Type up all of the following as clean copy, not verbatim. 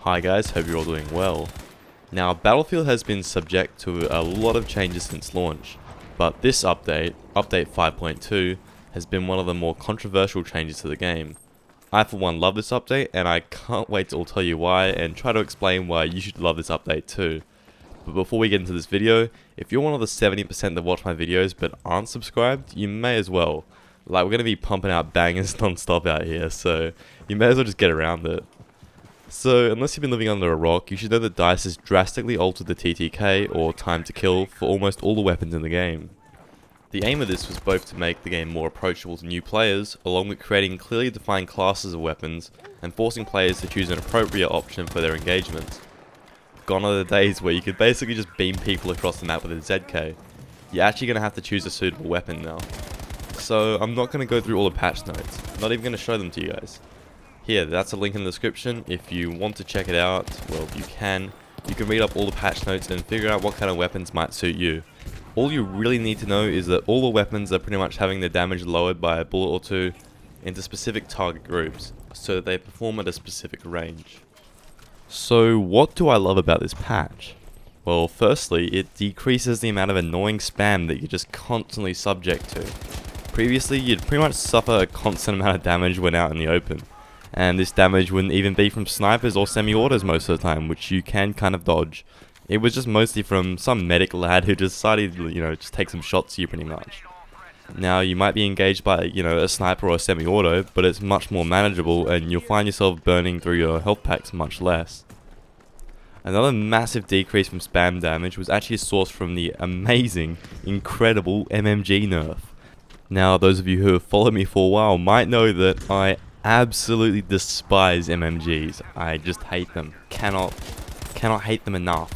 Hi guys, hope you're all doing well. Now, Battlefield has been subject to a lot of changes since launch, but this update, Update 5.2, has been one of the more controversial changes to the game. I for one love this update, and I can't wait to tell you why and try to explain why you should love this update too. But before we get into this video, if you're one of the 70% that watch my videos but aren't subscribed, you may as well. Like, we're going to be pumping out bangers non-stop out here, so you may as well just get around it. So, unless you've been living under a rock, you should know that DICE has drastically altered the TTK, or time to kill, for almost all the weapons in the game. The aim of this was both to make the game more approachable to new players, along with creating clearly defined classes of weapons, and forcing players to choose an appropriate option for their engagements. Gone are the days where you could basically just beam people across the map with a ZK. You're actually going to have to choose a suitable weapon now. So, I'm not going to go through all the patch notes, not even going to show them to you guys. Here, that's a link in the description. If you want to check it out, well, you can. You can read up all the patch notes and figure out what kind of weapons might suit you. All you really need to know is that all the weapons are pretty much having their damage lowered by a bullet or two into specific target groups, so that they perform at a specific range. So, what do I love about this patch? Well, firstly, it decreases the amount of annoying spam that you're just constantly subject to. Previously, you'd pretty much suffer a constant amount of damage when out in the open. And this damage wouldn't even be from snipers or semi-autos most of the time, which you can kind of dodge. It was just mostly from some medic lad who decided, just take some shots at you pretty much. Now, you might be engaged by, a sniper or a semi-auto, but it's much more manageable and you'll find yourself burning through your health packs much less. Another massive decrease from spam damage was actually sourced from the amazing, incredible MMG nerf. Now, those of you who have followed me for a while might know that I absolutely despise MMGs. I just hate them. Cannot hate them enough.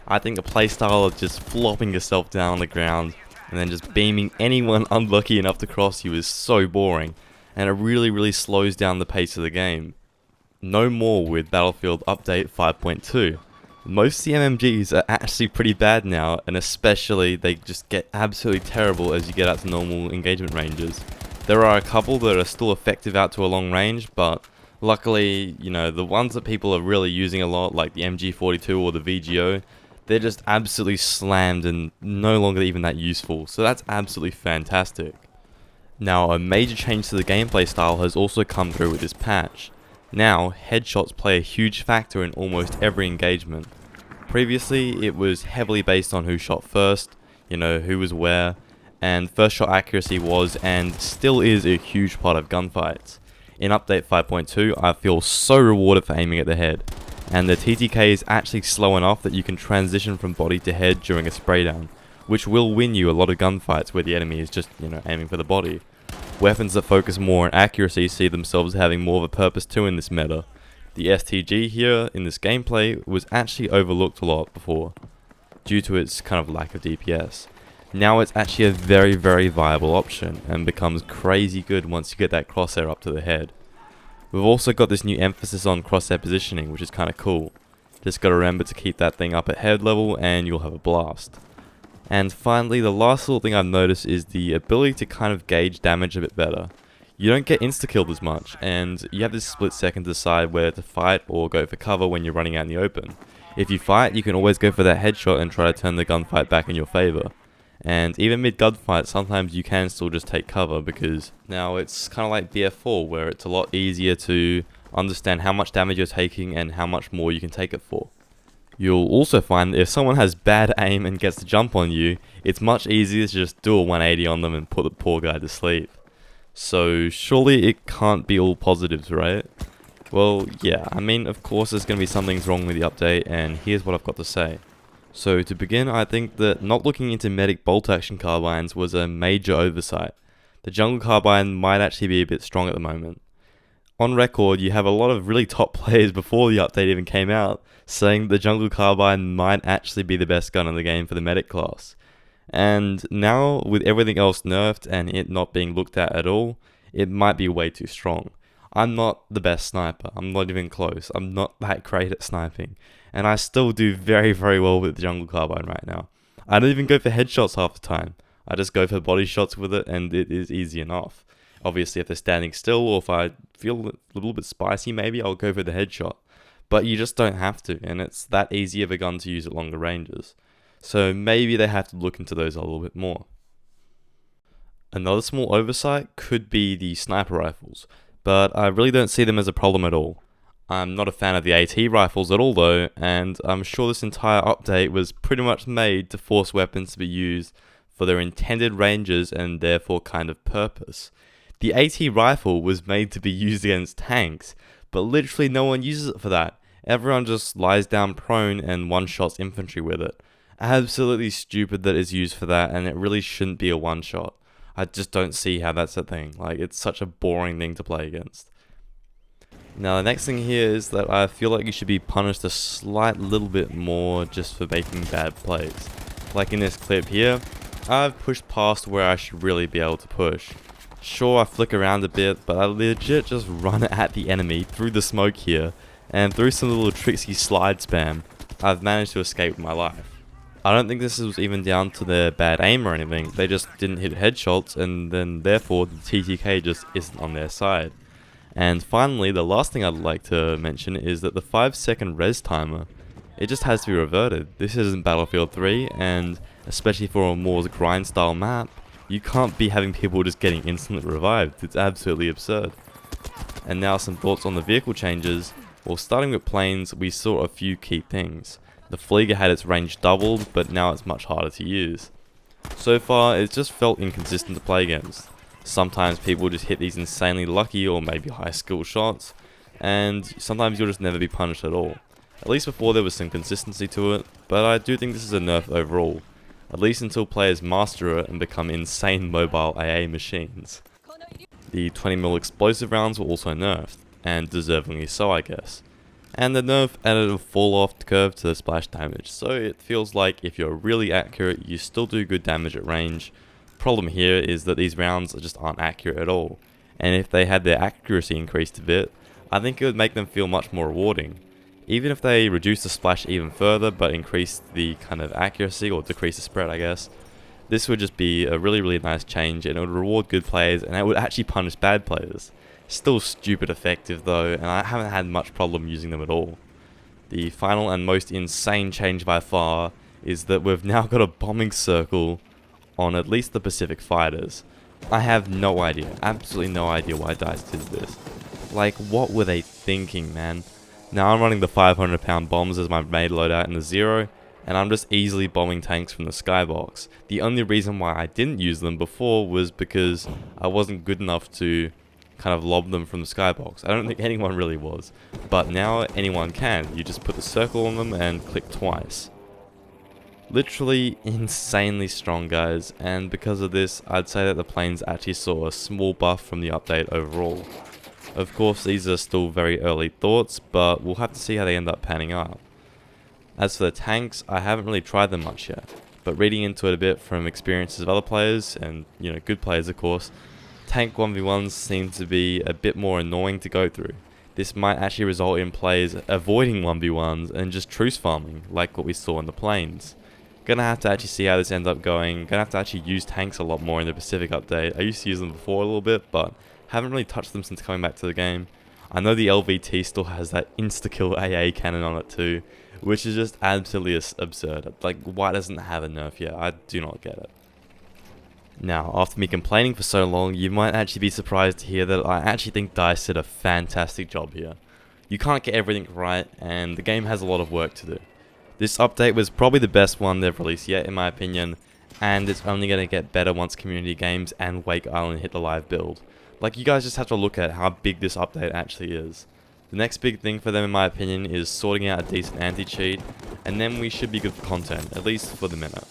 I think the playstyle of just flopping yourself down on the ground and then just beaming anyone unlucky enough to cross you is so boring, and it really slows down the pace of the game. No more with Battlefield Update 5.2. Most CMMGs are actually pretty bad now, and especially they just get absolutely terrible as you get out to normal engagement ranges. There are a couple that are still effective out to a long range, but luckily, the ones that people are really using a lot, like the MG42 or the VGO, they're just absolutely slammed and no longer even that useful, so that's absolutely fantastic. Now, a major change to the gameplay style has also come through with this patch. Now, headshots play a huge factor in almost every engagement. Previously, it was heavily based on who shot first, who was where, and first shot accuracy was and still is a huge part of gunfights. In Update 5.2, I feel so rewarded for aiming at the head, and the TTK is actually slow enough that you can transition from body to head during a spray down, which will win you a lot of gunfights where the enemy is just, aiming for the body. Weapons that focus more on accuracy see themselves having more of a purpose too in this meta. The STG here in this gameplay was actually overlooked a lot before, due to its kind of lack of DPS. Now it's actually a very viable option and becomes crazy good once you get that crosshair up to the head. We've also got this new emphasis on crosshair positioning, which is kind of cool. Just gotta remember to keep that thing up at head level and you'll have a blast. And finally, the last little thing I've noticed is the ability to kind of gauge damage a bit better. You don't get insta-killed as much, and you have this split second to decide whether to fight or go for cover when you're running out in the open. If you fight, you can always go for that headshot and try to turn the gunfight back in your favour. And even mid-gunfight, sometimes you can still just take cover, because now it's kind of like BF4, where it's a lot easier to understand how much damage you're taking and how much more you can take it for. You'll also find that if someone has bad aim and gets to jump on you, it's much easier to just do a 180 on them and put the poor guy to sleep. So surely it can't be all positives, right? Well, yeah, of course there's going to be some things wrong with the update, and here's what I've got to say. So to begin, I think that not looking into medic bolt action carbines was a major oversight. The jungle carbine might actually be a bit strong at the moment. On record, you have a lot of really top players before the update even came out saying the jungle carbine might actually be the best gun in the game for the medic class. And now, with everything else nerfed and it not being looked at all, it might be way too strong. I'm not the best sniper, I'm not even close, I'm not that great at sniping, and I still do very well with the jungle carbine right now. I don't even go for headshots half the time, I just go for body shots with it and it is easy enough. Obviously if they're standing still or if I feel a little bit spicy maybe I'll go for the headshot. but you just don't have to, and it's that easy of a gun to use at longer ranges. So maybe they have to look into those a little bit more. Another small oversight could be the sniper rifles, but I really don't see them as a problem at all. I'm not a fan of the AT rifles at all though, and I'm sure this entire update was pretty much made to force weapons to be used for their intended ranges and therefore kind of purpose. The AT rifle was made to be used against tanks, but literally no one uses it for that. Everyone just lies down prone and one-shots infantry with it. Absolutely stupid that it's used for that, and it really shouldn't be a one-shot. I just don't see how that's a thing. Like, it's such a boring thing to play against. Now, the next thing here is that I feel like you should be punished a slight little bit more just for making bad plays. Like in this clip here, I've pushed past where I should really be able to push. Sure, I flick around a bit, but I legit just run at the enemy through the smoke here, and through some little tricksy slide spam, I've managed to escape with my life. I don't think this was even down to their bad aim or anything, they just didn't hit headshots, and then therefore the TTK just isn't on their side. And finally, the last thing I'd like to mention is that the 5-second res timer, it just has to be reverted. This isn't Battlefield 3, and especially for a more grind style map, you can't be having people just getting instantly revived. It's absolutely absurd. And now some thoughts on the vehicle changes. Well, starting with planes, we saw a few key things. The Flieger had its range doubled, but now it's much harder to use. So far, it's just felt inconsistent to play against. Sometimes people just hit these insanely lucky or maybe high skill shots, and sometimes you'll just never be punished at all. At least before there was some consistency to it, but I do think this is a nerf overall. At least until players master it and become insane mobile AA machines. The 20mm explosive rounds were also nerfed, and deservingly so I guess. And the nerf added a fall off curve to the splash damage, so it feels like if you're really accurate, you still do good damage at range. Problem here is that these rounds just aren't accurate at all, and if they had their accuracy increased a bit, I think it would make them feel much more rewarding. Even if they reduce the splash even further but increase the kind of accuracy or decrease the spread I guess, this would just be a really nice change, and it would reward good players and it would actually punish bad players. Still stupid effective though, and I haven't had much problem using them at all. The final and most insane change by far is that we've now got a bombing circle on at least the Pacific fighters. I have no idea, absolutely no idea why DICE did this. Like, what were they thinking, man? Now I'm running the 500-pound bombs as my main loadout in the Zero, and I'm just easily bombing tanks from the skybox. The only reason why I didn't use them before was because I wasn't good enough to kind of lob them from the skybox. I don't think anyone really was, but now anyone can. You just put the circle on them and click twice. Literally insanely strong, guys, and because of this, I'd say that the planes actually saw a small buff from the update overall. Of course, these are still very early thoughts, but we'll have to see how they end up panning out. As for the tanks, I haven't really tried them much yet, but reading into it a bit from experiences of other players, and good players of course, tank 1v1s seem to be a bit more annoying to go through. This might actually result in players avoiding 1v1s and just truce farming, like what we saw in the planes. Gonna have to actually see how this ends up going. Gonna have to actually use tanks a lot more in the Pacific update. I used to use them before a little bit, but haven't really touched them since coming back to the game. I know the LVT still has that insta-kill AA cannon on it too, which is just absolutely absurd. Like, why doesn't it have a nerf yet? I do not get it. Now, after me complaining for so long, you might actually be surprised to hear that I actually think DICE did a fantastic job here. You can't get everything right, and the game has a lot of work to do. This update was probably the best one they've released yet in my opinion, and it's only going to get better once Community Games and Wake Island hit the live build. Like, you guys just have to look at how big this update actually is. The next big thing for them in my opinion is sorting out a decent anti-cheat, and then we should be good for content, at least for the minute.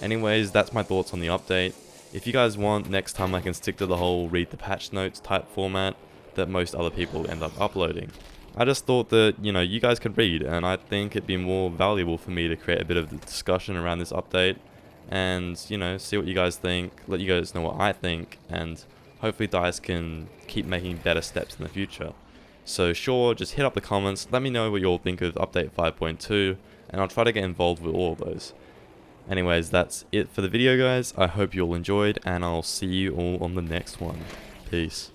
Anyways, that's my thoughts on the update. If you guys want, next time I can stick to the whole read the patch notes type format that most other people end up uploading. I just thought that, you guys could read, and I think it'd be more valuable for me to create a bit of discussion around this update, and, see what you guys think, let you guys know what I think, and hopefully DICE can keep making better steps in the future. So sure, just hit up the comments, let me know what you all think of update 5.2, and I'll try to get involved with all of those. Anyways, that's it for the video, guys. I hope you all enjoyed, and I'll see you all on the next one. Peace.